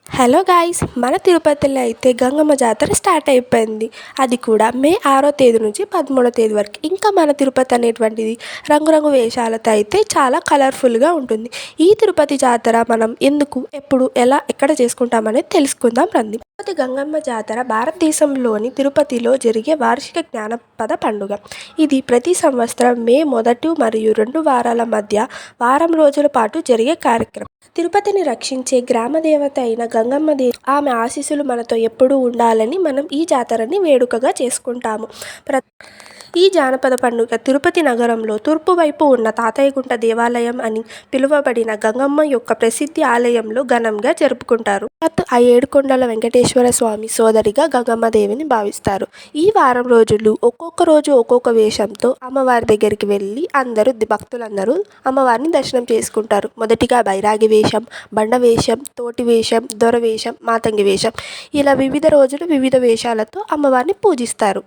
Hello guys, మన తిరుపతిలో అయితే గంగమ్మ జాతర స్టార్ట్ అయిపోయింది. అది కూడా మే 6వ తేదీ నుంచి 13వ తేదీ వరకు. ఇంకా మన తిరుపతి అనేటువంటిది రంగురంగు వేషాలతో అయితే చాలా కలర్ఫుల్గా ఉంటుంది. ఈ తిరుపతి జాతర మనం ఎందుకు, ఎప్పుడు, ఎలా, ఎక్కడ చేసుకుంటామనేది తెలుసుకుందాం రండి. తిరుపతి గంగమ్మ జాతర భారతదేశంలోని తిరుపతిలో జరిగే వార్షిక జ్ఞానపద పండుగ. ఇది ప్రతి సంవత్సరం మే 1 మరియు 2 వారాల మధ్య వారం రోజుల పాటు జరిగే కార్యక్రమం. తిరుపతిని రక్షించే గ్రామదేవత అయిన గంగమ్మ దేవి, ఆమె ఆశీస్సులు మనతో ఎప్పుడూ ఉండాలని మనం ఈ జాతరని వేడుకగా చేసుకుంటాము. ఈ జానపద పండుగ తిరుపతి నగరంలో తూర్పు వైపు ఉన్న తాతయ్యగుంట దేవాలయం అని పిలువబడిన గంగమ్మ యొక్క ప్రసిద్ధి ఆలయంలో ఘనంగా జరుపుకుంటారు. ఆ ఏడుకొండల వెంకటేశ్వర స్వామి సోదరిగా గంగమ్మ దేవిని భావిస్తారు. ఈ వారం రోజులు ఒక్కొక్క రోజు ఒక్కొక్క వేషంతో అమ్మవారి దగ్గరికి వెళ్ళి భక్తులందరూ అమ్మవారిని దర్శనం చేసుకుంటారు. మొదటిగా బైరాగి వేషం, బండ వేషం, తోటి వేషం, దొర వేషం, మాతంగి వేషం, ఇలా వివిధ రోజులు వివిధ వేషాలతో అమ్మవారిని పూజిస్తారు.